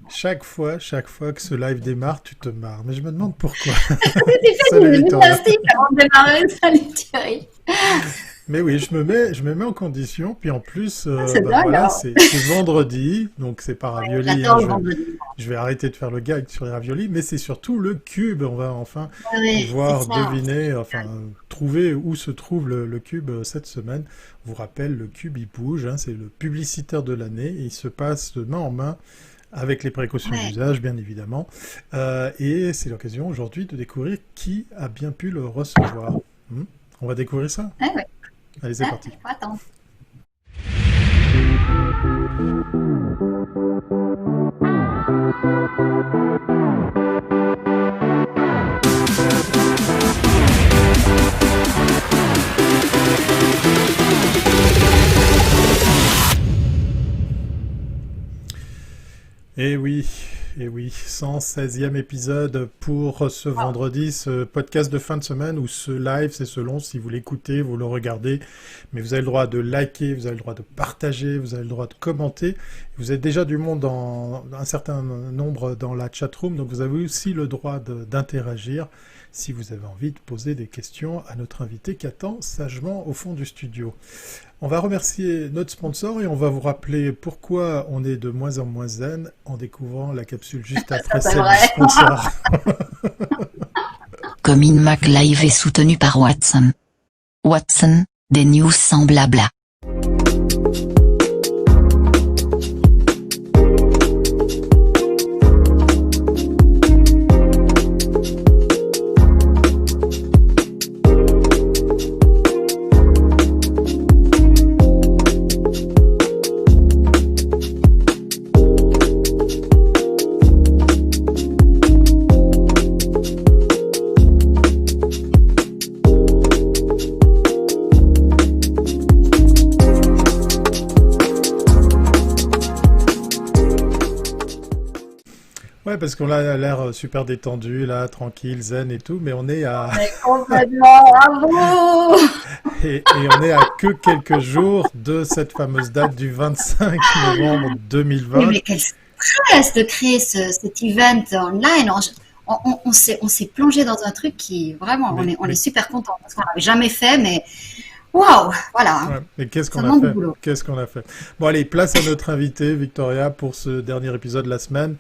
chaque fois que ce live démarre, tu te marres. Mais je me demande pourquoi. J'ai fait Salut une Victoria. gymnastique avant de démarrer. Salut Thierry. Mais oui, je me mets en condition. Puis en plus, C'est dingue, voilà, hein. c'est vendredi, donc c'est pas ravioli. Hein, J'adore le vendredi. je vais arrêter de faire le gag sur les raviolis, mais c'est surtout le cube. On va enfin Oui, c'est pouvoir ça. deviner, enfin trouver où se trouve le cube cette semaine. Je vous rappelle, le cube il bouge, hein, c'est le publicitaire de l'année. Et il se passe de main en main avec les précautions Ouais. d'usage, bien évidemment. Et c'est l'occasion aujourd'hui de découvrir qui a bien pu le recevoir. Hmm. On va découvrir ça. Ouais, ouais. Allez, c'est Ouais, parti. faut attendre. Et oui, et oui, 116e épisode pour ce vendredi, ce podcast de fin de semaine ou ce live, c'est selon si vous l'écoutez, vous le regardez, mais vous avez le droit de liker, vous avez le droit de partager, vous avez le droit de commenter. Vous êtes déjà du monde un certain nombre dans la chatroom, donc vous avez aussi le droit d'interagir si vous avez envie de poser des questions à notre invité qui attend sagement au fond du studio. On va remercier notre sponsor et on va vous rappeler pourquoi on est de moins en moins zen en découvrant la capsule juste après C'est celle vrai. du sponsor. Comin Mac Live est soutenu par Watson. Watson, des news sans blabla. Ouais, parce qu'on a l'air super détendu, là, tranquille, zen et tout, mais on est à, Mais complètement, bravo. et on est à que quelques jours de cette fameuse date du 25 novembre Oui, 2020. mais quel stress de créer cet event online. On s'est plongé dans un truc qui, vraiment, on est super content parce qu'on l'avait jamais fait, mais waouh, voilà, Ouais. Et qu'est-ce ça qu'on a demande du fait? boulot. Qu'est-ce qu'on a fait? Bon, allez, place à notre invité, Victoria, pour ce dernier épisode de la semaine.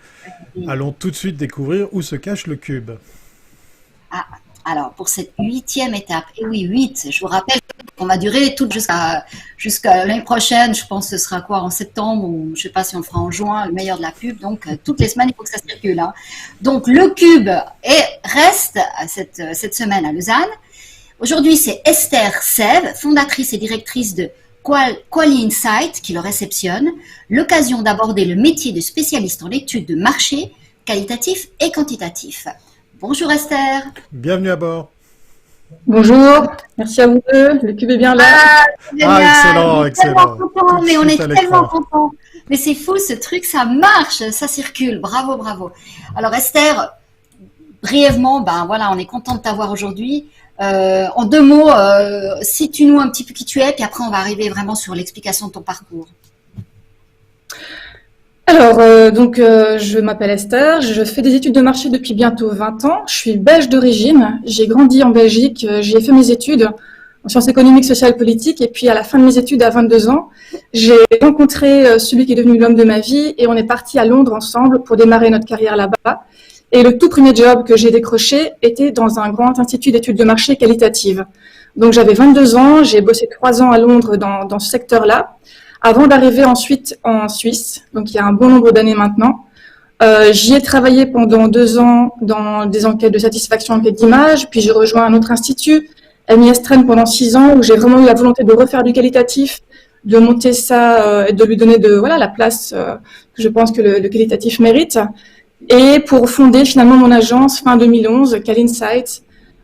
Allons tout de suite découvrir où se cache le cube. Ah, alors, pour cette 8e étape, et oui, 8, je vous rappelle qu'on va durer toute jusqu'à l'année prochaine. Je pense que ce sera quoi, en septembre, ou je sais pas si on le fera en juin, le meilleur de la pub. Donc, toutes les semaines, il faut que ça circule, hein. Donc, le cube reste cette semaine à Lausanne. Aujourd'hui, c'est Esther Sève, fondatrice et directrice de Quali Insight, qui le réceptionne. L'occasion d'aborder le métier de spécialiste en études de marché, qualitatif et quantitatif. Bonjour Esther. Bienvenue à bord. Bonjour, merci à vous deux. Le cube est bien là. Ah, c'est Ah, génial. excellent, On est excellent. tellement contents, Tout de mais on suite est à tellement l'écran. contents. Mais c'est fou, ce truc, ça marche, ça circule. Bravo, bravo. Alors Esther, brièvement, ben voilà, on est content de t'avoir aujourd'hui. En 2 mots, situe-nous un petit peu qui tu es, puis après on va arriver vraiment sur l'explication de ton parcours. Alors, je m'appelle Esther, je fais des études de marché depuis bientôt 20 ans. Je suis belge d'origine, j'ai grandi en Belgique, j'y ai fait mes études en sciences économiques, sociales, politiques, et puis à la fin de mes études, à 22 ans, j'ai rencontré celui qui est devenu l'homme de ma vie, et on est parti à Londres ensemble pour démarrer notre carrière là-bas. Et le tout premier job que j'ai décroché était dans un grand institut d'études de marché qualitatives. Donc j'avais 22 ans, j'ai bossé 3 ans à Londres dans ce secteur-là, avant d'arriver ensuite en Suisse, donc il y a un bon nombre d'années maintenant. J'y ai travaillé pendant 2 ans dans des enquêtes de satisfaction, enquêtes d'image, puis j'ai rejoint un autre institut, MIS Trend, pendant 6 ans, où j'ai vraiment eu la volonté de refaire du qualitatif, de monter ça et de lui donner la place que je pense que le qualitatif mérite. Et pour fonder finalement mon agence fin 2011, Quali Insight,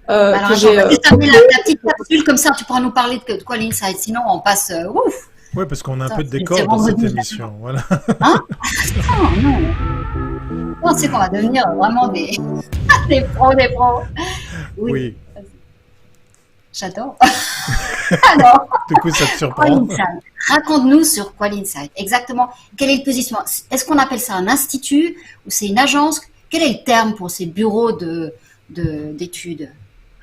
Alors que attends, j'ai on va juste terminer la petite capsule, comme ça tu pourras nous parler de Quali Insight, sinon on passe ouf. Ouais, parce qu'on a un Ça, peu de c'est décor dans cette vendredi. émission. Voilà. Hein? Non, non. On sait qu'on va devenir vraiment des, des pros, des pros. Oui. Oui. J'adore. Alors, Du coup, ça te surprend. Qualinside. Raconte-nous sur Qualinside. Exactement. Quel est le positionnement? Est-ce qu'on appelle ça un institut ou c'est une agence? Quel est le terme pour ces bureaux d'études?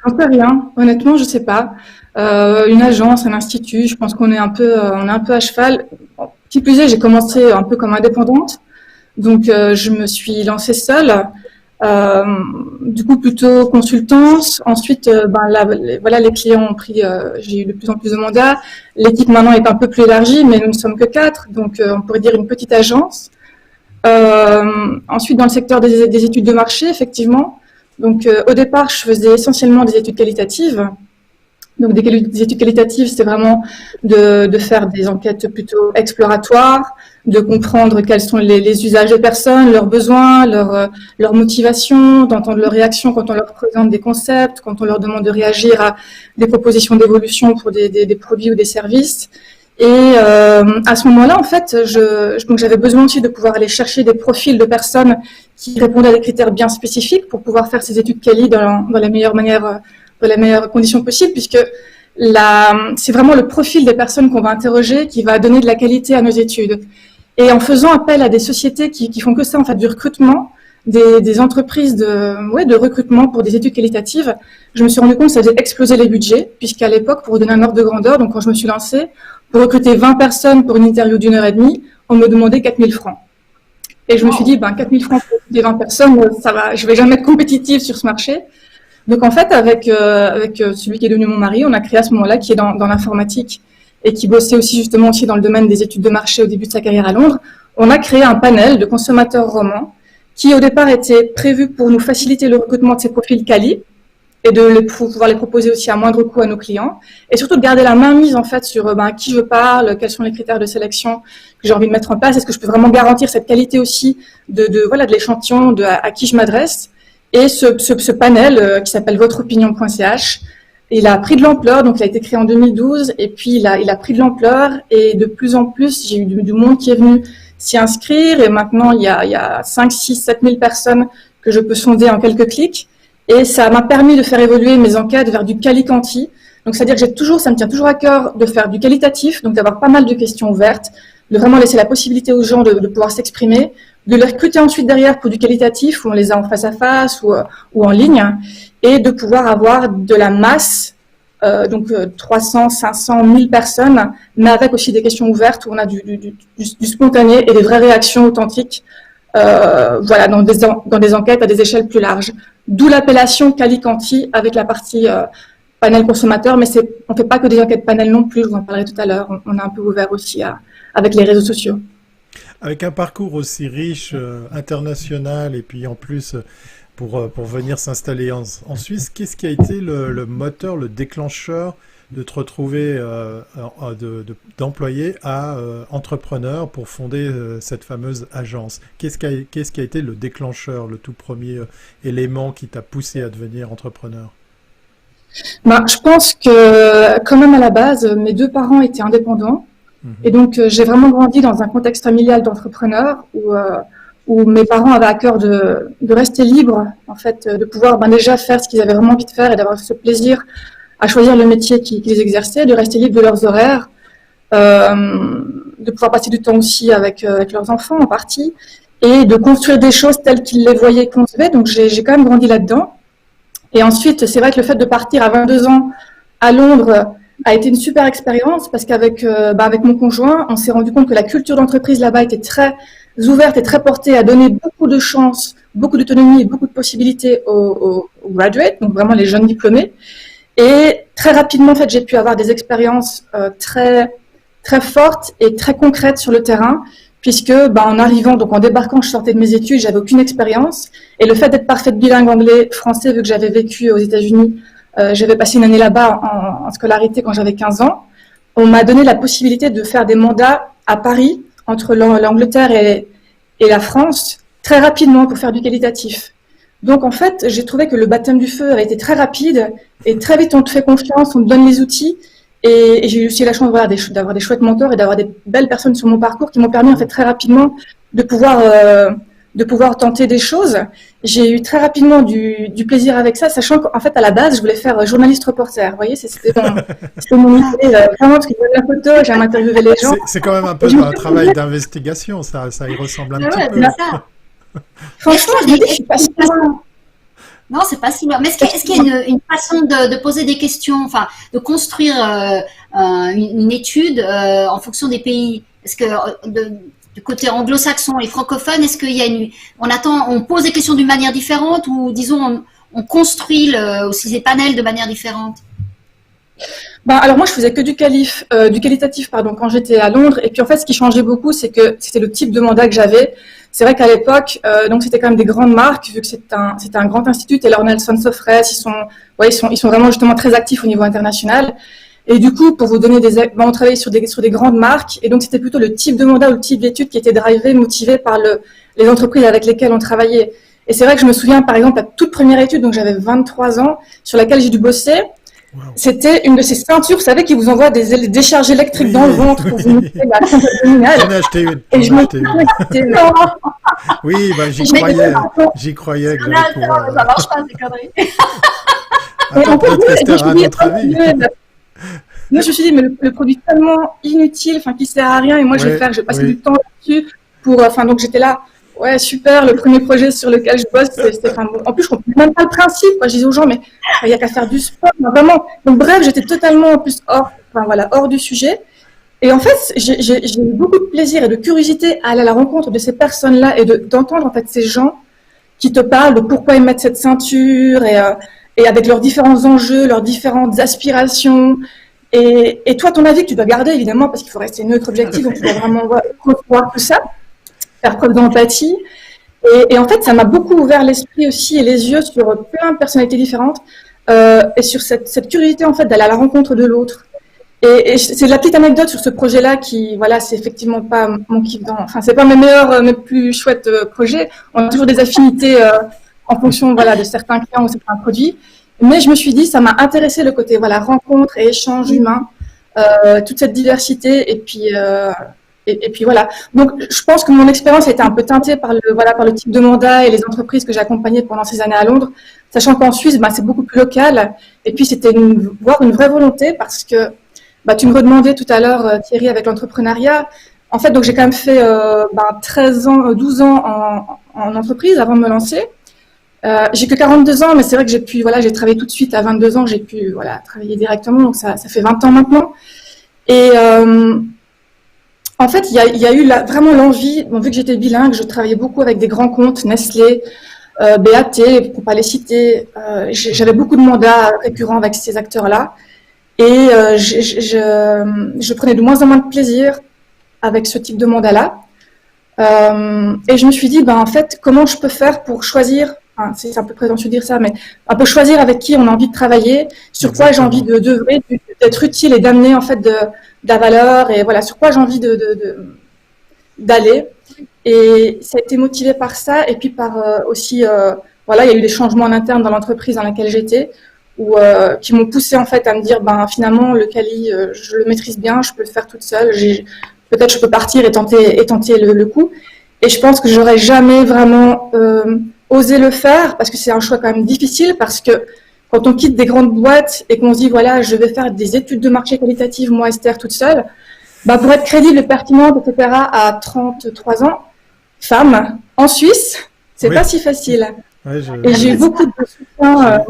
J'en sais rien. Honnêtement, je sais pas. Une agence, un institut, je pense qu'on est un peu, on est un peu à cheval. Qui plus est, j'ai commencé un peu comme indépendante. Donc, je me suis lancée seule. Du coup, plutôt consultance. Ensuite, voilà, les clients ont pris, j'ai eu de plus en plus de mandats. L'équipe maintenant est un peu plus élargie, mais nous ne sommes que 4. Donc, on pourrait dire une petite agence. Ensuite, dans le secteur des études de marché, effectivement. Donc, au départ, je faisais essentiellement des études qualitatives. Donc, des études qualitatives, c'est vraiment de faire des enquêtes plutôt exploratoires, de comprendre quels sont les usages des personnes, leurs besoins, leur motivation, d'entendre leurs réactions quand on leur présente des concepts, quand on leur demande de réagir à des propositions d'évolution pour des produits ou des services. Et à ce moment-là, en fait, donc j'avais besoin aussi de pouvoir aller chercher des profils de personnes qui répondaient à des critères bien spécifiques pour pouvoir faire ces études quali dans la meilleure manière, dans les meilleures conditions possibles, puisque c'est vraiment le profil des personnes qu'on va interroger qui va donner de la qualité à nos études. Et en faisant appel à des sociétés qui font que ça, en fait, du recrutement, des entreprises de recrutement pour des études qualitatives, je me suis rendu compte que ça faisait exploser les budgets, puisqu'à l'époque, pour vous donner un ordre de grandeur, donc quand je me suis lancée, pour recruter 20 personnes pour une interview d'1 heure et demie, on me demandait 4 000 francs. Et je me suis dit, 4 000 francs pour recruter 20 personnes, ça va, je vais jamais être compétitive sur ce marché. Donc en fait, avec celui qui est devenu mon mari, on a créé à ce moment-là, qui est dans l'informatique et qui bossait aussi justement aussi dans le domaine des études de marché au début de sa carrière à Londres, on a créé un panel de consommateurs romans qui au départ était prévu pour nous faciliter le recrutement de ces profils quali et de pouvoir les proposer aussi à moindre coût à nos clients, et surtout de garder la main mise en fait sur à qui je parle, quels sont les critères de sélection que j'ai envie de mettre en place, est-ce que je peux vraiment garantir cette qualité aussi de l'échantillon, à qui je m'adresse. Et ce panel qui s'appelle votreopinion.ch, il a pris de l'ampleur, donc il a été créé en 2012, et puis il a pris de l'ampleur, et de plus en plus, j'ai eu du monde qui est venu s'y inscrire, et maintenant il y a 5, 6, 7 000 personnes que je peux sonder en quelques clics. Et ça m'a permis de faire évoluer mes enquêtes vers du quali-quanti. Donc, c'est-à-dire que ça me tient toujours à cœur de faire du qualitatif, donc d'avoir pas mal de questions ouvertes, de vraiment laisser la possibilité aux gens de pouvoir s'exprimer, de les recruter ensuite derrière pour du qualitatif, où on les a en face à face ou en ligne, et de pouvoir avoir de la masse, donc 300, 500, 1000 personnes, mais avec aussi des questions ouvertes où on a du spontané et des vraies réactions authentiques, voilà, dans des enquêtes à des échelles plus larges. D'où l'appellation quali-quanti avec la partie panel consommateur, mais on ne fait pas que des enquêtes panel non plus, je vous en parlerai tout à l'heure, on est un peu ouvert aussi avec les réseaux sociaux. Avec un parcours aussi riche, international, et puis en plus pour venir s'installer en Suisse, qu'est-ce qui a été le moteur, le déclencheur de te retrouver d'employé à entrepreneur pour fonder cette fameuse agence? Qu'est-ce qui a été le déclencheur, le tout premier élément qui t'a poussé à devenir entrepreneur? Je pense que quand même à la base, mes 2 parents étaient indépendants. Et donc j'ai vraiment grandi dans un contexte familial d'entrepreneur où mes parents avaient à cœur de rester libres, en fait, de pouvoir déjà faire ce qu'ils avaient vraiment envie de faire et d'avoir ce plaisir à choisir le métier qu'ils exerçaient, de rester libres de leurs horaires, de pouvoir passer du temps aussi avec leurs enfants en partie, et de construire des choses telles qu'ils les voyaient concevoir. Donc j'ai quand même grandi là-dedans. Et ensuite, c'est vrai que le fait de partir à 22 ans à Londres a été une super expérience parce qu'avec avec mon conjoint, on s'est rendu compte que la culture d'entreprise là-bas était très ouverte et très portée à donner beaucoup de chances, beaucoup d'autonomie et beaucoup de possibilités aux graduates, donc vraiment les jeunes diplômés. Et très rapidement, en fait, j'ai pu avoir des expériences très très fortes et très concrètes sur le terrain, puisque en arrivant, donc en débarquant, je sortais de mes études, j'avais aucune expérience, et le fait d'être parfaite bilingue anglais-français, vu que j'avais vécu aux États-Unis, j'avais passé une année là-bas en scolarité quand j'avais 15 ans, on m'a donné la possibilité de faire des mandats à Paris, entre l'Angleterre et la France, très rapidement pour faire du qualitatif. Donc en fait, j'ai trouvé que le baptême du feu avait été très rapide, et très vite on te fait confiance, on te donne les outils, et j'ai eu aussi la chance d'avoir des chouettes mentors et d'avoir des belles personnes sur mon parcours qui m'ont permis en fait très rapidement de pouvoir de pouvoir tenter des choses. J'ai eu très rapidement du plaisir avec ça, sachant qu'en fait, à la base, je voulais faire journaliste-reporter. Vous voyez, c'était mon idée, vraiment, parce que j'ai la photo, j'aime interviewer les gens. C'est quand même un peu un travail d'investigation, ça y ressemble un petit peu. Ça. Franchement, je me dis, je suis pas si Non, c'est pas si loin. Mais est-ce qu'il y a une façon de poser des questions, enfin, de construire une étude en fonction des pays? Est-ce que du côté anglo-saxon et francophone, est-ce qu'il y a on pose des questions d'une manière différente ou disons on construit aussi les panels de manière différente? Alors moi je faisais que du qualitatif quand j'étais à Londres, et puis en fait ce qui changeait beaucoup c'est que c'était le type de mandat que j'avais. C'est vrai qu'à l'époque donc c'était quand même des grandes marques, vu que c'était un grand institut. Taylor Nelson, Sofres, ils sont vraiment justement très actifs au niveau international. Et du coup, pour vous donner on travaillait sur des grandes marques, et donc c'était plutôt le type de mandat ou le type d'étude qui était motivé par les entreprises avec lesquelles on travaillait. Et c'est vrai que je me souviens, par exemple, la toute première étude, donc j'avais 23 ans, sur laquelle j'ai dû bosser. Wow. C'était une de ces ceintures, vous savez, qui vous envoie des décharges électriques dans le ventre pour vous monter la pompe abdominale. J'en ai acheté une. Et je me Oui, j'y croyais que j'allais pouvoir... Ça marche pas, ces conneries. Attends, peut-être que c'était un autre avis. Moi, je me suis dit, mais le produit tellement inutile, qui sert à rien, et moi, je vais passer du temps là-dessus donc j'étais là, ouais, super, le premier projet sur lequel je bosse, en plus, je comprenais même pas le principe, Je disais aux gens, mais il y a qu'à faire du sport, vraiment. Donc, bref, j'étais totalement, en plus, hors du sujet. Et en fait, j'ai eu beaucoup de plaisir et de curiosité à aller à la rencontre de ces personnes-là et d'entendre, en fait, ces gens qui te parlent de pourquoi ils mettent cette ceinture et avec leurs différents enjeux, leurs différentes aspirations. Et toi, ton avis que tu dois garder, évidemment, parce qu'il faut rester neutre, objectif, donc tu dois vraiment voir tout ça, faire preuve d'empathie. Et en fait, ça m'a beaucoup ouvert l'esprit aussi et les yeux sur plein de personnalités différentes et sur cette curiosité, en fait, d'aller à la rencontre de l'autre. Et c'est la petite anecdote sur ce projet-là qui, c'est effectivement pas mon kiff c'est pas mes plus chouettes projets. On a toujours des affinités en fonction, de certains clients ou certains produits. Mais je me suis dit, ça m'a intéressé le côté, rencontre et échange humain, toute cette diversité, et puis voilà. Donc, je pense que mon expérience a été un peu teintée par le type de mandat et les entreprises que j'ai accompagnées pendant ces années à Londres, sachant qu'en Suisse, c'est beaucoup plus local. Et puis, c'était une vraie volonté, parce que, tu me redemandais tout à l'heure, Thierry, avec l'entrepreneuriat. En fait, donc, j'ai quand même fait 12 ans en entreprise avant de me lancer. J'ai que 42 ans, mais c'est vrai que j'ai travaillé tout de suite à 22 ans, j'ai pu travailler directement, donc ça fait 20 ans maintenant. Et en fait, il y a eu vraiment l'envie, vu que j'étais bilingue, je travaillais beaucoup avec des grands comptes, Nestlé, BAT, pour pas les citer. J'avais beaucoup de mandats récurrents avec ces acteurs-là, et je prenais de moins en moins de plaisir avec ce type de mandat-là. Et je me suis dit, en fait, comment je peux faire pour choisir, c'est un peu prétentieux de dire ça, mais un peu choisir avec qui on a envie de travailler, sur quoi j'ai envie d'œuvrer, d'être utile et d'amener en fait de la valeur, et sur quoi j'ai envie d'aller. Et ça a été motivé par ça, et puis par aussi, il y a eu des changements en interne dans l'entreprise dans laquelle j'étais, qui m'ont poussé en fait à me dire, finalement le Quali, je le maîtrise bien, je peux le faire toute seule. Peut-être je peux partir et tenter le coup. Et je pense que j'aurais jamais vraiment osé le faire, parce que c'est un choix quand même difficile, parce que quand on quitte des grandes boîtes et qu'on se dit, je vais faire des études de marché qualitatives, moi, Esther, toute seule, pour être crédible et pertinente, etc., à 33 ans, femme, en Suisse, c'est pas si facile. Ouais, et j'ai eu beaucoup de soutien.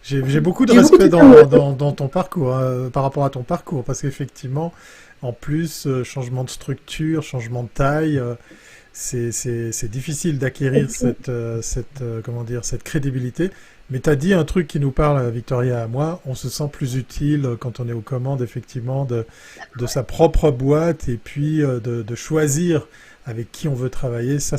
J'ai beaucoup de respect dans ton parcours, par rapport à ton parcours, parce qu'effectivement, en plus, changement de structure, changement de taille, c'est difficile d'acquérir cette crédibilité. Mais tu as dit un truc qui nous parle, Victoria, à moi. On se sent plus utile quand on est aux commandes, effectivement, de sa propre boîte, et puis de choisir avec qui on veut travailler. Ça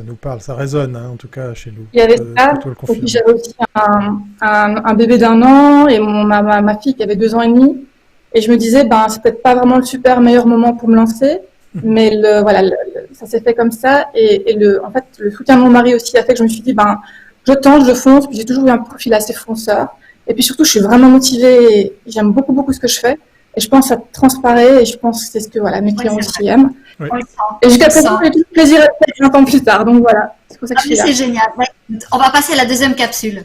nous parle, ça résonne, en tout cas chez nous. Il y avait ça, et puis j'avais aussi un bébé d'1 an, et ma fille qui avait 2 ans et demi. Et je me disais, c'est peut-être pas vraiment le super meilleur moment pour me lancer, mais ça s'est fait comme ça. Et en fait, le soutien de mon mari aussi a fait que je me suis dit, je tente, je fonce. Puis j'ai toujours eu un profil assez fonceur. Et puis surtout, je suis vraiment motivée et j'aime beaucoup, beaucoup ce que je fais. Et je pense que ça transparaît, et je pense que c'est ce que mes clients aussi aiment. Oui. Et jusqu'à présent, j'ai tout le plaisir à faire 20 ans plus tard. Donc voilà. C'est pour ça que je suis là. C'est génial. On va passer à la deuxième capsule.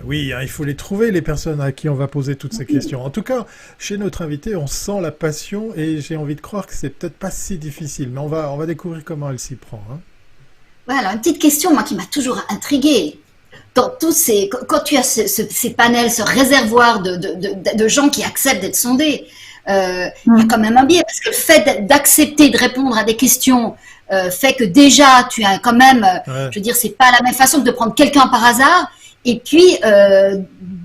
Oui, hein, il faut les trouver, les personnes à qui on va poser toutes ces questions. En tout cas, chez notre invité, on sent la passion et j'ai envie de croire que c'est peut-être pas si difficile, mais on va découvrir comment elle s'y prend. Hein. Ouais, alors une petite question, moi, qui m'a toujours intriguée. Dans tous quand tu as ces panels, ce réservoir de gens qui acceptent d'être sondés, il y a quand même un biais, parce que le fait d'accepter de répondre à des questions fait que déjà, tu as quand même, je veux dire, c'est pas la même façon que de prendre quelqu'un par hasard. Et puis,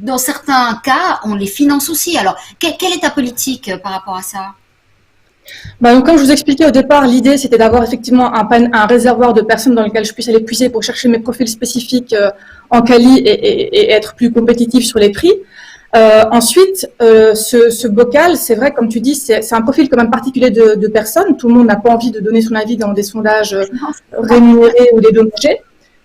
dans certains cas, on les finance aussi. Alors, quelle est ta politique par rapport à ça? Donc, comme je vous expliquais au départ, l'idée, c'était d'avoir effectivement un réservoir de personnes dans lequel je puisse aller puiser pour chercher mes profils spécifiques en quali et être plus compétitif sur les prix. Ensuite, ce bocal, c'est vrai, comme tu dis, c'est un profil quand même particulier de personnes. Tout le monde n'a pas envie de donner son avis dans des sondages rémunérés ou dédommagés.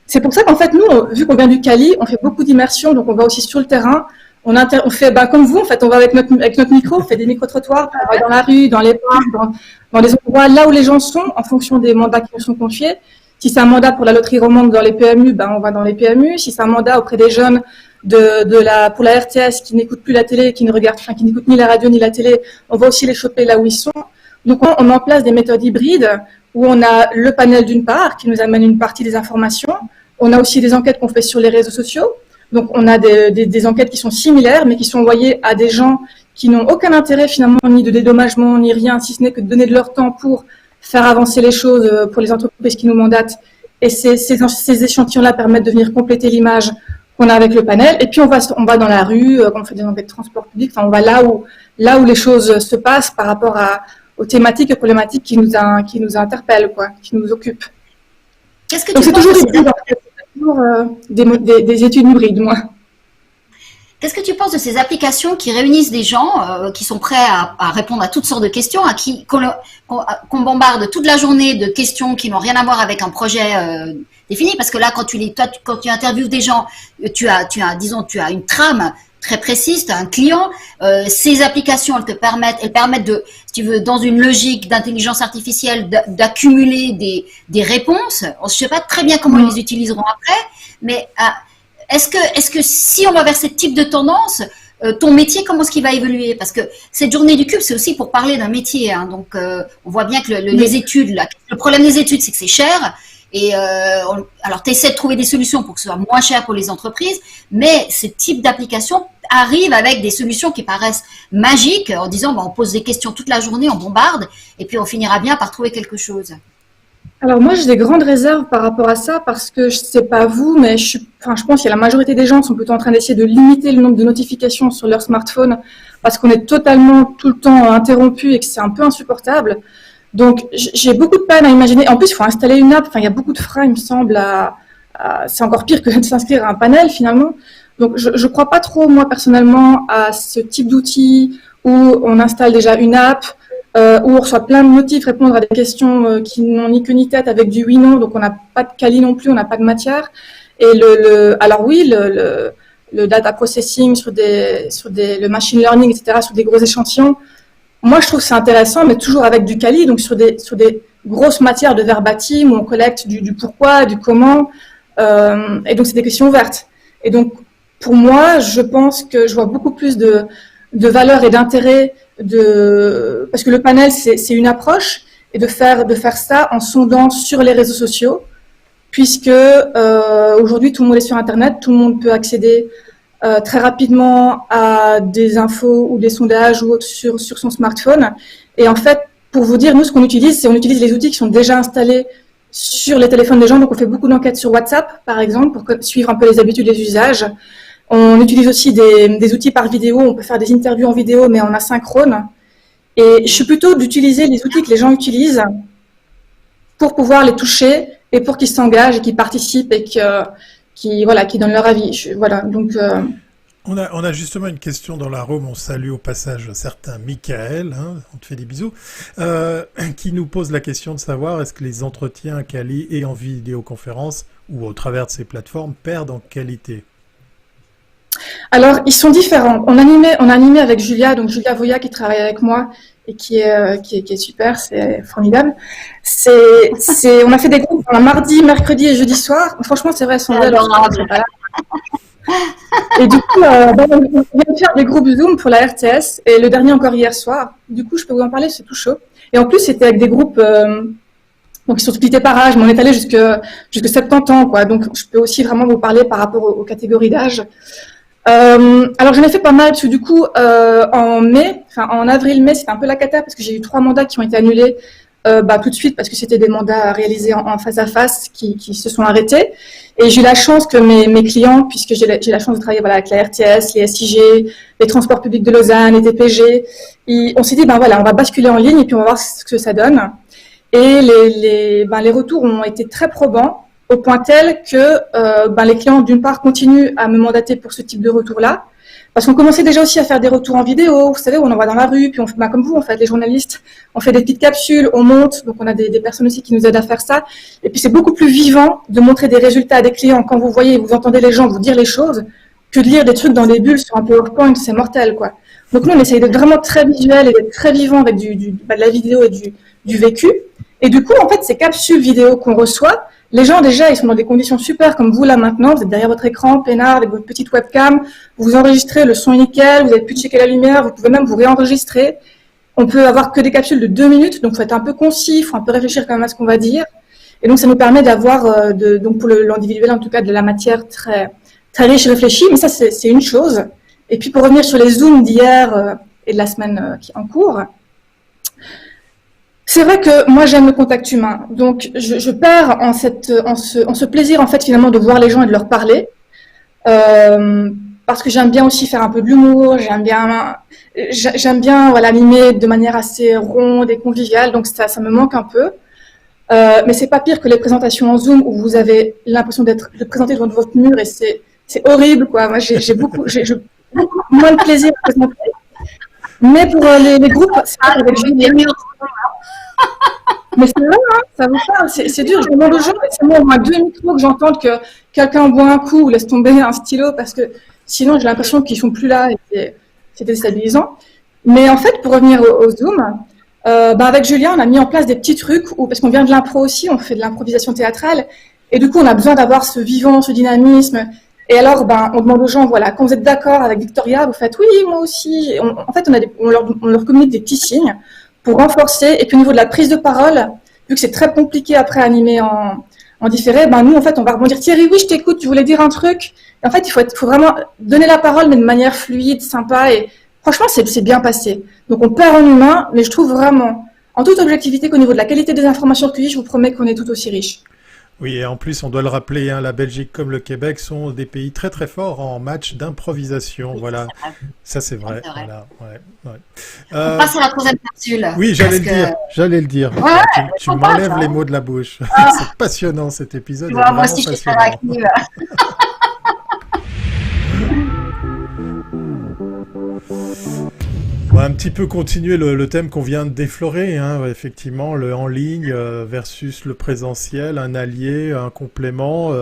C'est pour ça qu'en fait, nous, vu qu'on vient du Cali, on fait beaucoup d'immersion, donc on va aussi sur le terrain. On fait comme vous, en fait, on va avec notre micro, on fait des micro-trottoirs, on va dans la rue, dans les parcs, dans les endroits là où les gens sont, en fonction des mandats qui nous sont confiés. Si c'est un mandat pour la loterie romande dans les PMU, on va dans les PMU. Si c'est un mandat auprès des jeunes pour la RTS qui n'écoutent plus la télé, qui n'écoutent ni la radio ni la télé, on va aussi les choper là où ils sont. Donc on met en place des méthodes hybrides où on a le panel d'une part qui nous amène une partie des informations. On a aussi des enquêtes qu'on fait sur les réseaux sociaux. Donc, on a des enquêtes qui sont similaires, mais qui sont envoyées à des gens qui n'ont aucun intérêt finalement, ni de dédommagement, ni rien, si ce n'est que de donner de leur temps pour faire avancer les choses pour les entreprises qui nous mandatent. Et ces échantillons-là permettent de venir compléter l'image qu'on a avec le panel. Et puis, on va dans la rue, on fait des enquêtes de transport public, enfin, on va là où les choses se passent par rapport aux thématiques et problématiques qui nous interpellent, quoi, qui nous occupent. Qu'est-ce que Donc, tu c'est toujours des études hybrides, moi. Qu'est-ce que tu penses de ces applications qui réunissent des gens qui sont prêts à répondre à toutes sortes de questions, qu'on bombarde toute la journée de questions qui n'ont rien à voir avec un projet défini? Parce que là, quand tu interviews des gens, tu as une trame très précise, tu as un client. Ces applications, elles permettent de, si tu veux, dans une logique d'intelligence artificielle, d'accumuler des réponses. Je ne sais pas très bien comment ils les utiliseront après, mais est-ce que si on va vers ce type de tendance, ton métier, comment est-ce qu'il va évoluer? Parce que cette journée du cube, c'est aussi pour parler d'un métier. Hein, donc, on voit bien que les études, le problème des études, c'est que c'est cher. Et alors, tu essaies de trouver des solutions pour que ce soit moins cher pour les entreprises, mais ce type d'application arrive avec des solutions qui paraissent magiques, en disant on pose des questions toute la journée, on bombarde, et puis on finira bien par trouver quelque chose. Alors moi, j'ai des grandes réserves par rapport à ça, parce que je ne sais pas vous, mais je pense que la majorité des gens sont plutôt en train d'essayer de limiter le nombre de notifications sur leur smartphone, parce qu'on est totalement tout le temps interrompu et que c'est un peu insupportable. Donc, j'ai beaucoup de peine à imaginer. En plus, il faut installer une app. Enfin, il y a beaucoup de freins, il me semble. C'est encore pire que de s'inscrire à un panel, finalement. Donc, je ne crois pas trop, moi, personnellement, à ce type d'outil où on installe déjà une app, où on reçoit plein de notifs, répondre à des questions qui n'ont ni queue ni tête avec du oui-non. Donc, on n'a pas de quali non plus, on n'a pas de matière. Et alors oui, le data processing le machine learning, etc., sur des gros échantillons. Moi, je trouve que c'est intéressant, mais toujours avec du quali, donc sur des grosses matières de verbatim, où on collecte du pourquoi, du comment, et donc c'est des questions ouvertes. Et donc, pour moi, je pense que je vois beaucoup plus de valeur et d'intérêt parce que le panel, c'est une approche, et de faire ça en sondant sur les réseaux sociaux, puisque aujourd'hui, tout le monde est sur Internet, tout le monde peut accéder très rapidement à des infos ou des sondages ou autres sur son smartphone. Et en fait, pour vous dire, nous, ce qu'on utilise, on utilise les outils qui sont déjà installés sur les téléphones des gens. Donc, on fait beaucoup d'enquêtes sur WhatsApp, par exemple, pour suivre un peu les habitudes et les usages. On utilise aussi des outils par vidéo. On peut faire des interviews en vidéo, mais en asynchrone. Et je suis plutôt d'utiliser les outils que les gens utilisent pour pouvoir les toucher et pour qu'ils s'engagent et qu'ils participent et qui donnent leur avis. Donc... On a justement une question dans la Rome, on salue au passage certain Michael, hein, on te fait des bisous, qui nous pose la question de savoir est-ce que les entretiens quali et en vidéoconférence ou au travers de ces plateformes perdent en qualité? Alors, ils sont différents. On a animé avec Julia, donc Julia Voya qui travaille avec moi et qui est super, c'est formidable. On a fait des groupes un mardi, mercredi et jeudi soir. Franchement, c'est vrai, Sandra, et du coup, on vient de faire des groupes Zoom pour la RTS et le dernier encore hier soir. Du coup, je peux vous en parler, c'est tout chaud. Et en plus, c'était avec des groupes donc ils sont splittés par âge, mais on est allé jusque 70 ans, quoi. Donc, je peux aussi vraiment vous parler par rapport aux catégories d'âge. Alors, j'en ai fait pas mal, parce que du coup, en avril-mai, c'était un peu la cata, parce que j'ai eu 3 mandats qui ont été annulés tout de suite, parce que c'était des mandats réalisés en face à face qui se sont arrêtés. Et j'ai eu la chance que mes clients, puisque j'ai la chance de travailler avec la RTS, les SIG, les transports publics de Lausanne, les TPG, on s'est dit, on va basculer en ligne et puis on va voir ce que ça donne. Et les retours ont été très probants, au point tel que les clients, d'une part, continuent à me mandater pour ce type de retour-là, parce qu'on commençait déjà aussi à faire des retours en vidéo, vous savez, où on envoie dans la rue, puis comme vous, en fait, les journalistes, on fait des petites capsules, on monte, donc on a des personnes aussi qui nous aident à faire ça, et puis c'est beaucoup plus vivant de montrer des résultats à des clients quand vous voyez, vous entendez les gens vous dire les choses, que de lire des trucs dans des bulles sur un PowerPoint, c'est mortel, quoi. Donc nous, on essaye d'être vraiment très visuel et d'être très vivant avec de la vidéo et du vécu. Et du coup, en fait, ces capsules vidéo qu'on reçoit, les gens, déjà, ils sont dans des conditions super, comme vous, là, maintenant. Vous êtes derrière votre écran, peinard, avec votre petite webcam. Vous enregistrez, le son est nickel. Vous n'avez plus de checker la lumière. Vous pouvez même vous réenregistrer. On peut avoir que des capsules de 2 minutes. Donc, il faut être un peu concis. Il faut un peu réfléchir quand même à ce qu'on va dire. Et donc, ça nous permet d'avoir, donc, pour l'individuel, en tout cas, de la matière très, très riche et réfléchie. Mais ça, c'est une chose. Et puis, pour revenir sur les Zooms d'hier et de la semaine qui est en cours, c'est vrai que moi j'aime le contact humain, donc je perds en ce plaisir en fait finalement de voir les gens et de leur parler, parce que j'aime bien aussi faire un peu de l'humour, j'aime bien voilà, animer de manière assez ronde et conviviale, donc ça me manque un peu, mais c'est pas pire que les présentations en Zoom où vous avez l'impression de présenter devant votre mur et c'est horrible quoi. Moi j'ai beaucoup moins de plaisir à présenter, mais pour les groupes c'est vrai qu'avec Julie, mais c'est vrai, hein, ça vous parle, c'est dur. Je demande aux gens, c'est moi au moins 2 micros que j'entende que quelqu'un boit un coup ou laisse tomber un stylo, parce que sinon j'ai l'impression qu'ils sont plus là et c'est déstabilisant. Mais en fait, pour revenir au Zoom, avec Julien, on a mis en place des petits trucs, parce qu'on vient de l'impro aussi, on fait de l'improvisation théâtrale, et du coup on a besoin d'avoir ce vivant, ce dynamisme. Et alors, on demande aux gens, voilà, quand vous êtes d'accord avec Victoria, vous faites oui, moi aussi. En fait, on leur communique des petits signes pour renforcer. Et puis au niveau de la prise de parole, vu que c'est très compliqué après à animer en différé, nous en fait on va rebondir. Thierry, oui, je t'écoute, tu voulais dire un truc. Et en fait, il faut vraiment donner la parole, mais de manière fluide, sympa. Et franchement, c'est bien passé. Donc on perd en humain, mais je trouve vraiment, en toute objectivité, qu'au niveau de la qualité des informations recueillies, je vous promets qu'on est tout aussi riche. Oui, et en plus, on doit le rappeler, la Belgique comme le Québec sont des pays très très forts en match d'improvisation. Oui, voilà, ça c'est vrai. Voilà, ouais. On passe à la troisième capsule. Oui, j'allais le dire. Ouais, tu m'enlèves les mots de la bouche. C'est passionnant cet épisode. Moi aussi, je suis très active. On va un petit peu continuer le thème qu'on vient de déflorer, effectivement, le en ligne versus le présentiel, un allié, un complément.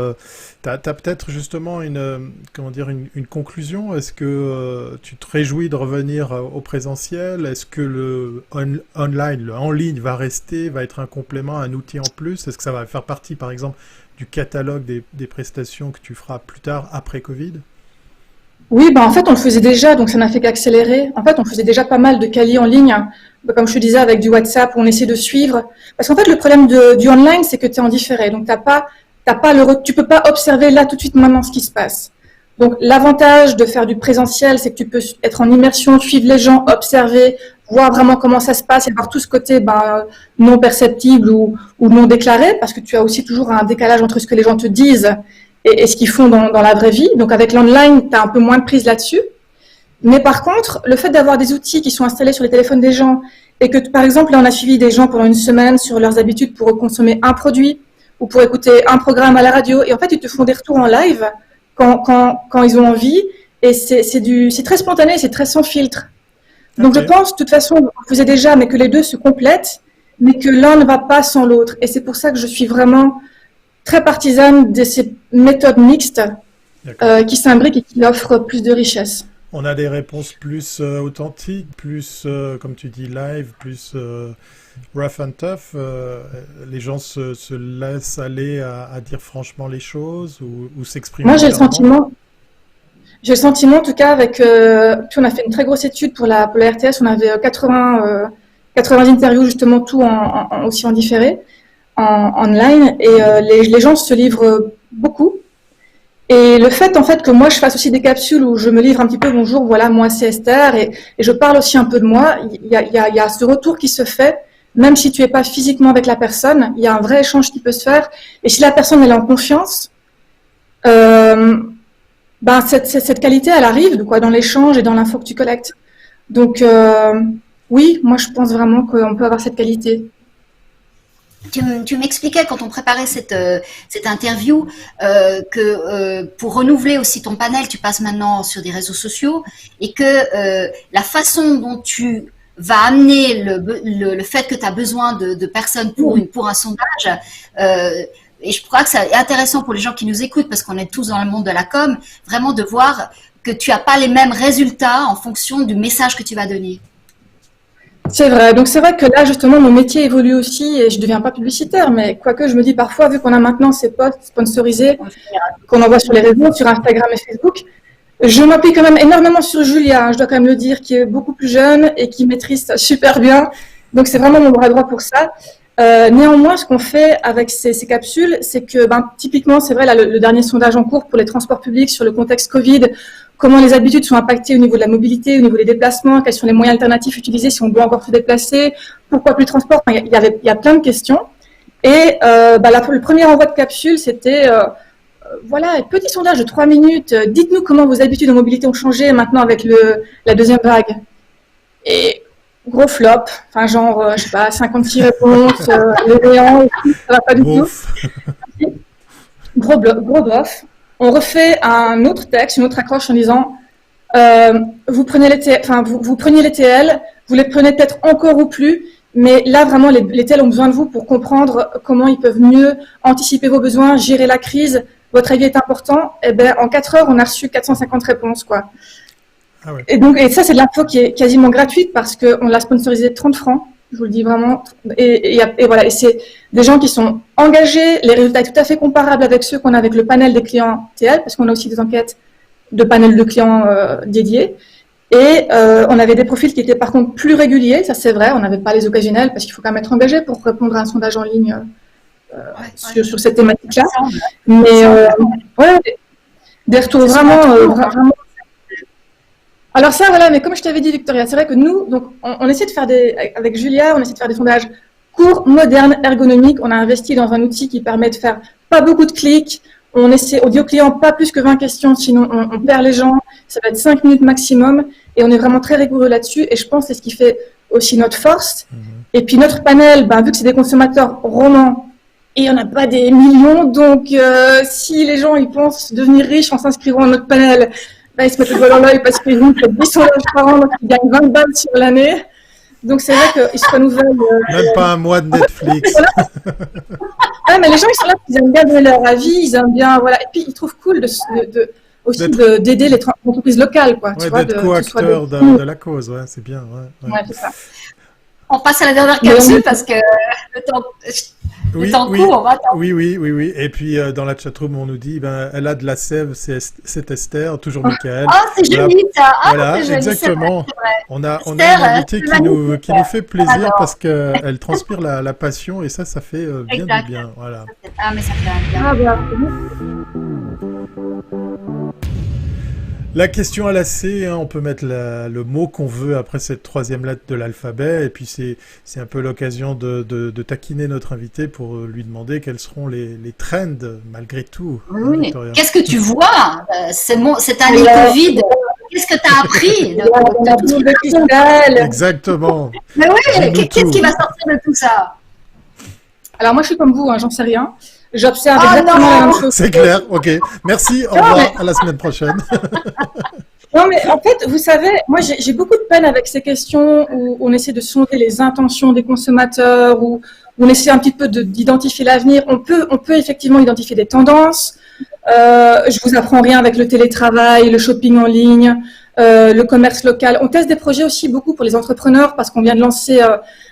T'as peut-être justement une conclusion. Est-ce que tu te réjouis de revenir au présentiel? Est-ce que le online, le en ligne va être un complément, un outil en plus? Est-ce que ça va faire partie, par exemple, du catalogue des prestations que tu feras plus tard, après Covid? Oui, en fait, on le faisait déjà, donc ça n'a fait qu'accélérer. En fait, on faisait déjà pas mal de quali en ligne, comme je te disais, avec du WhatsApp, où on essaie de suivre. Parce qu'en fait, le problème du online, c'est que tu es en différé. Donc, tu peux pas observer là tout de suite maintenant ce qui se passe. Donc, l'avantage de faire du présentiel, c'est que tu peux être en immersion, suivre les gens, observer, voir vraiment comment ça se passe et voir tout ce côté non perceptible ou non déclaré, parce que tu as aussi toujours un décalage entre ce que les gens te disent et ce qu'ils font dans la vraie vie. Donc avec l'online, tu as un peu moins de prise là-dessus. Mais par contre, le fait d'avoir des outils qui sont installés sur les téléphones des gens et que, par exemple, là, on a suivi des gens pendant une semaine sur leurs habitudes pour consommer un produit ou pour écouter un programme à la radio. Et en fait, ils te font des retours en live quand ils ont envie. Et c'est très spontané, c'est très sans filtre. Donc okay. Je pense, de toute façon, on faisait déjà, mais que les deux se complètent, mais que l'un ne va pas sans l'autre. Et c'est pour ça que je suis vraiment très partisane de ces méthodes mixtes qui s'imbriquent et qui offrent plus de richesse. On a des réponses plus authentiques, plus, comme tu dis, live, plus rough and tough. Les gens se laissent aller à dire franchement les choses ou s'exprimer Moi, différemment. j'ai le sentiment, en tout cas, avec, puis on a fait une très grosse étude pour la RTS, on avait 80 interviews, justement, tout aussi en différé, online, et les gens se livrent beaucoup. Et le fait, en fait, que moi, je fasse aussi des capsules où je me livre un petit peu, bonjour, voilà, moi, c'est Esther, et je parle aussi un peu de moi, il y a ce retour qui se fait, même si tu es pas physiquement avec la personne, il y a un vrai échange qui peut se faire, et si la personne, elle est en confiance, ben, cette qualité, elle arrive, quoi, dans l'échange et dans l'info que tu collectes. Donc, oui, moi, je pense vraiment qu'on peut avoir cette qualité. Tu m'expliquais quand on préparait cette interview que pour renouveler aussi ton panel, tu passes maintenant sur des réseaux sociaux et que la façon dont tu vas amener le fait que tu as besoin de personnes pour un sondage, et je crois que c'est intéressant pour les gens qui nous écoutent parce qu'on est tous dans le monde de la com, vraiment de voir que tu n'as pas les mêmes résultats en fonction du message que tu vas donner. C'est vrai. Donc, c'est vrai que là, justement, mon métier évolue aussi et je deviens pas publicitaire, mais quoique je me dis parfois, vu qu'on a maintenant ces posts sponsorisés qu'on envoie sur les réseaux, sur Instagram et Facebook, je m'appuie quand même énormément sur Julia, hein, je dois quand même le dire, qui est beaucoup plus jeune et qui maîtrise ça super bien. Donc, c'est vraiment mon bras droit pour ça. Néanmoins, ce qu'on fait avec ces capsules, c'est que, typiquement, c'est vrai, là, le dernier sondage en cours pour les transports publics sur le contexte Covid, comment les habitudes sont impactées au niveau de la mobilité, au niveau des déplacements, quels sont les moyens alternatifs utilisés si on doit encore se déplacer, pourquoi plus de transport, il y a plein de questions. Et le premier envoi de capsule, c'était voilà, un petit sondage de 3 minutes, dites-nous comment vos habitudes de mobilité ont changé maintenant avec la deuxième vague. Et gros flop, enfin genre, je sais pas, 56 réponses, les néants, ça va pas du tout. Gros bof. On refait un autre texte, une autre accroche en disant vous preniez les TL, vous les prenez peut-être encore ou plus, mais là vraiment les TL ont besoin de vous pour comprendre comment ils peuvent mieux anticiper vos besoins, gérer la crise. Votre avis est important. Et ben en 4 heures, on a reçu 450 réponses, quoi. Ah ouais. Et ça, c'est de l'info qui est quasiment gratuite parce qu'on l'a sponsorisé 30 francs. Je vous le dis vraiment. Et voilà. Et c'est des gens qui sont engagés. Les résultats sont tout à fait comparables avec ceux qu'on a avec le panel des clients TL, parce qu'on a aussi des enquêtes de panel de clients dédiés. Et on avait des profils qui étaient par contre plus réguliers. Ça, c'est vrai. On n'avait pas les occasionnels parce qu'il faut quand même être engagé pour répondre à un sondage en ligne sur cette thématique-là. Mais ouais, des retours vraiment. Alors ça, voilà, mais comme je t'avais dit, Victoria, c'est vrai que nous, donc, on essaie de faire avec Julia, on essaie de faire des sondages courts, modernes, ergonomiques. On a investi dans un outil qui permet de faire pas beaucoup de clics. On dit aux clients pas plus que 20 questions, sinon on perd les gens. Ça va être 5 minutes maximum. Et on est vraiment très rigoureux là-dessus. Et je pense que c'est ce qui fait aussi notre force. Et puis notre panel, vu que c'est des consommateurs romans, et il n'y en a pas des millions, donc si les gens ils pensent devenir riches en s'inscrivant à notre panel, ils se mettent le doigt dans l'œil parce qu'ils ont fait 10 sondages par an, donc ils gagnent 20 balles sur l'année. Donc c'est vrai qu'ils se renouvellent. Même pas un mois de Netflix. Ah, mais les gens ils sont là, ils aiment bien donner leur avis, ils aiment bien, voilà. Et puis ils trouvent cool d'aider les entreprises locales, quoi. Ouais, d'être co-acteur de la cause, ouais, c'est bien. Ouais, c'est ça. On passe à la dernière capsule parce que le temps court, on va attendre. Oui. Et puis dans la chatroom, on nous dit, elle a de la sève, c'est Esther, toujours Michael. Oh, c'est joli ça. Voilà, exactement. C'est vrai. On a une invitée qui nous fait plaisir parce qu'elle transpire la passion et ça fait bien du bien. Voilà. Ah, mais ça fait un bien. La question à la C, on peut mettre le mot qu'on veut après cette 3e lettre de l'alphabet, et puis c'est un peu l'occasion de taquiner notre invité pour lui demander quels seront les trends malgré tout. Oui. Qu'est-ce que tu vois? C'est un lit Covid. Qu'est-ce que tu as appris de Exactement. Mais oui, qu'est-ce qui va sortir de tout ça? Alors moi je suis comme vous, j'en sais rien. J'observe exactement la même chose. C'est clair, ok. Merci, au revoir, à la semaine prochaine. Non, mais en fait, vous savez, moi j'ai beaucoup de peine avec ces questions où on essaie de sonder les intentions des consommateurs, où on essaie un petit peu d'identifier l'avenir. On peut effectivement identifier des tendances. Je vous apprends rien avec le télétravail, le shopping en ligne. le commerce local. On teste des projets aussi beaucoup pour les entrepreneurs parce qu'on vient de lancer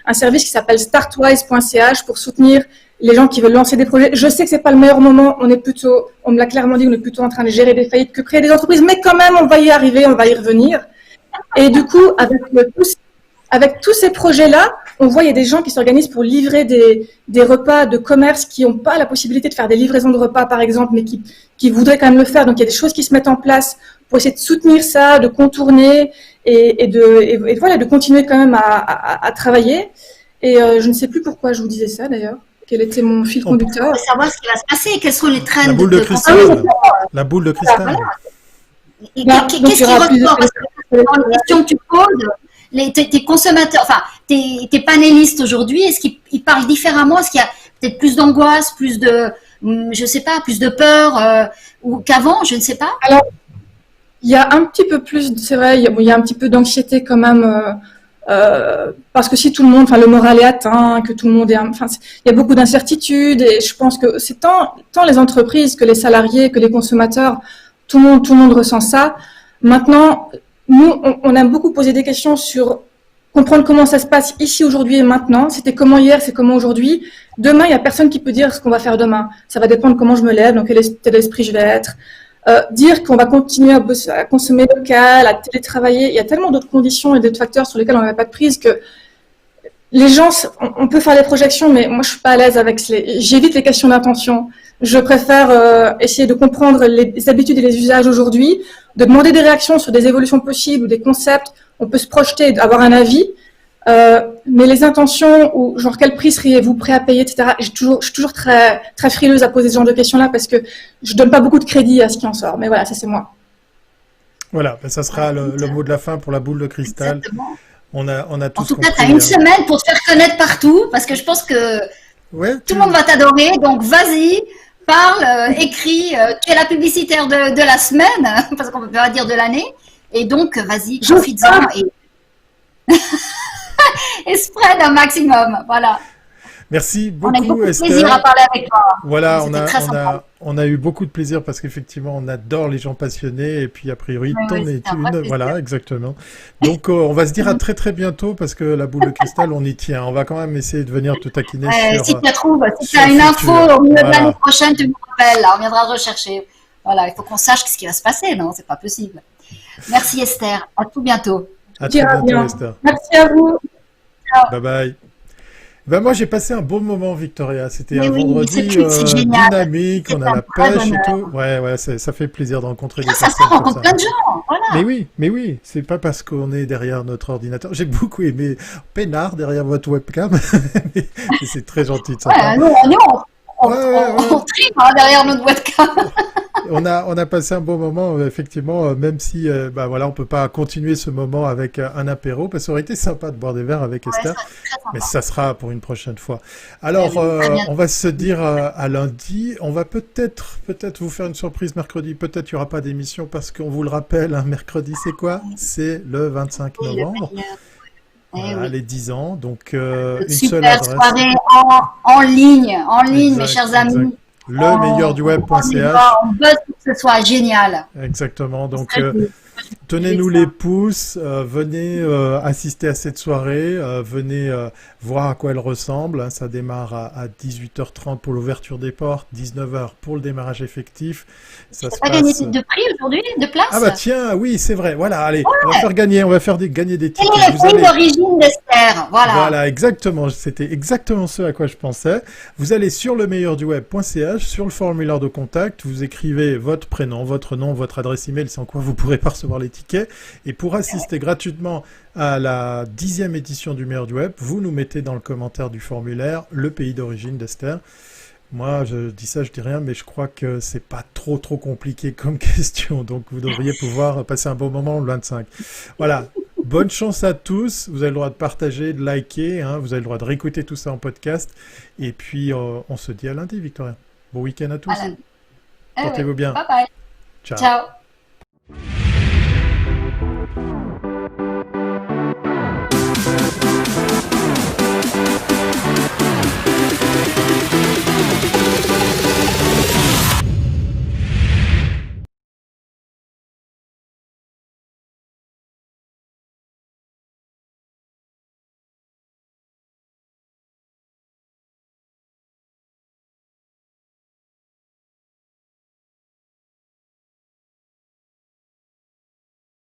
un service qui s'appelle startwise.ch pour soutenir les gens qui veulent lancer des projets. Je sais que c'est pas le meilleur moment. On me l'a clairement dit, on est plutôt en train de gérer des faillites que créer des entreprises, mais quand même, on va y arriver, on va y revenir. Et du coup, avec tous ces projets-là, on voit il y a des gens qui s'organisent pour livrer des repas de commerce qui n'ont pas la possibilité de faire des livraisons de repas, par exemple, mais qui voudraient quand même le faire. Donc, il y a des choses qui se mettent en place pour essayer de soutenir ça, de contourner et voilà, de continuer quand même à travailler. Et je ne sais plus pourquoi je vous disais ça, d'ailleurs. Quel était mon fil conducteur? On peut savoir ce qui va se passer. Quels sont les trends La boule de cristal. La boule de cristal. Voilà. Qu'est-ce qui ressort? Parce que dans les questions que tu poses, tes consommateurs, enfin, tes panélistes aujourd'hui, est-ce qu'ils parlent différemment? Est-ce qu'il y a peut-être plus d'angoisse, plus de, je sais pas, plus de peur ou qu'avant? Je ne sais pas. Alors, il y a un petit peu plus, c'est vrai, il y a un petit peu d'anxiété quand même. Parce que si tout le monde, enfin le moral est atteint, que tout le monde est, enfin il y a beaucoup d'incertitudes et je pense que c'est tant les entreprises que les salariés que les consommateurs, tout le monde ressent ça. Maintenant, nous on aime beaucoup poser des questions sur comprendre comment ça se passe ici aujourd'hui et maintenant. C'était comment hier, c'est comment aujourd'hui. Demain, il y a personne qui peut dire ce qu'on va faire demain. Ça va dépendre comment je me lève, dans quel état d'esprit je vais être. Dire qu'on va continuer à consommer local, à télétravailler, il y a tellement d'autres conditions et d'autres facteurs sur lesquels on n'a pas de prise que les gens, on peut faire des projections, mais moi je suis pas à l'aise avec j'évite les questions d'intention. Je préfère essayer de comprendre les habitudes et les usages aujourd'hui, de demander des réactions sur des évolutions possibles ou des concepts. On peut se projeter, avoir un avis, mais les intentions ou genre quel prix seriez-vous prêt à payer, etc. Je suis toujours très très frileuse à poser ce genre de questions-là parce que je donne pas beaucoup de crédit à ce qui en sort. Mais voilà, ça c'est moi. Voilà, ben ça sera le mot de la fin pour la boule de cristal. Exactement. On a tous En tout compris. cas, tu as une semaine pour te faire connaître partout parce que je pense que tout le monde va t'adorer. Donc vas-y, parle, écris. Tu es la publicitaire de la semaine parce qu'on peut pas dire de l'année. Et donc vas-y, profites-en et spread un maximum. Voilà. Merci On a eu beaucoup, beaucoup de Esther. plaisir à parler avec toi. Voilà, C'était très sympa. on a eu beaucoup de plaisir parce qu'effectivement, on adore les gens passionnés et puis a priori, Oui, t'en oui, es c'était un vrai une. plaisir. Voilà, exactement. Donc, on va se dire à très très bientôt parce que la boule de cristal, on y tient. On va quand même essayer de venir te taquiner Si tu la trouves, si tu sur as une le info futur. au milieu de Voilà. l'année prochaine, tu me rappelles. Là, on viendra rechercher. Voilà, il faut qu'on sache ce qui va se passer. Non, c'est pas possible. Merci Esther. À tout bientôt. À très bientôt, Bien. Esther. Merci à vous. Bye bye. Ben moi j'ai passé un bon moment Victoria, c'était Mais un oui, vendredi c'est génial. dynamique, C'est on a un la vrai pêche et bonheur. tout. Ouais, ça fait plaisir de rencontrer des Ça personnes se comme rencontre ça. plein de gens. Voilà. Mais oui, c'est pas parce qu'on est derrière notre ordinateur. J'ai beaucoup aimé Pénard derrière votre webcam, mais c'est très gentil de sa part. Ouais, nous, on Ouais. trime derrière notre webcam. On a passé un bon moment, effectivement, même si, bah voilà, on peut pas continuer ce moment avec un apéro, parce que ça aurait été sympa de boire des verres avec Ouais, Esther. ça, c'est très sympa. Mais ça sera pour une prochaine fois. Alors, Très bien. on va se dire à lundi. On va peut-être vous faire une surprise mercredi. Peut-être il n'y aura pas d'émission parce qu'on vous le rappelle, hein, mercredi, c'est quoi? C'est le 25 Oui, novembre. Voilà, oui. les 10 ans. Donc, Une une seule super adresse. soirée en ligne, mes Exact, chers amis. exact. Le meilleur du web.ch. On bosse pour que ce soit génial. Exactement. Donc, C'est très cool. tenez-nous les pouces, venez assister à cette soirée, venez voir à quoi elle ressemble. Hein. Ça démarre à 18h30 pour l'ouverture des portes, 19h pour le démarrage effectif. Ça T'as se pas gagné passe. de prix aujourd'hui, de place? Ah bah tiens, oui, c'est vrai. Voilà, allez, on va faire gagner des Quel tickets. est le Vous pays allez- d'origine d'Esther? Voilà. Exactement. C'était exactement ce à quoi je pensais. Vous allez sur lemeilleurduweb.ch, sur le formulaire de contact, vous écrivez votre prénom, votre nom, votre adresse email, sans quoi vous pourrez pas recevoir les tickets. Et pour assister gratuitement à la 10e édition du Meilleur du Web, vous nous mettez dans le commentaire du formulaire le pays d'origine d'Esther. Moi, je dis ça, je dis rien, mais je crois que c'est pas trop compliqué comme question. Donc, vous devriez pouvoir passer un bon moment le 25. Voilà. Bonne chance à tous. Vous avez le droit de partager, de liker. Hein. Vous avez le droit de réécouter tout ça en podcast. Et puis, on se dit à lundi, Victoria. Bon week-end à tous. Voilà. Portez-vous bien. Bye bye. Ciao. Ciao.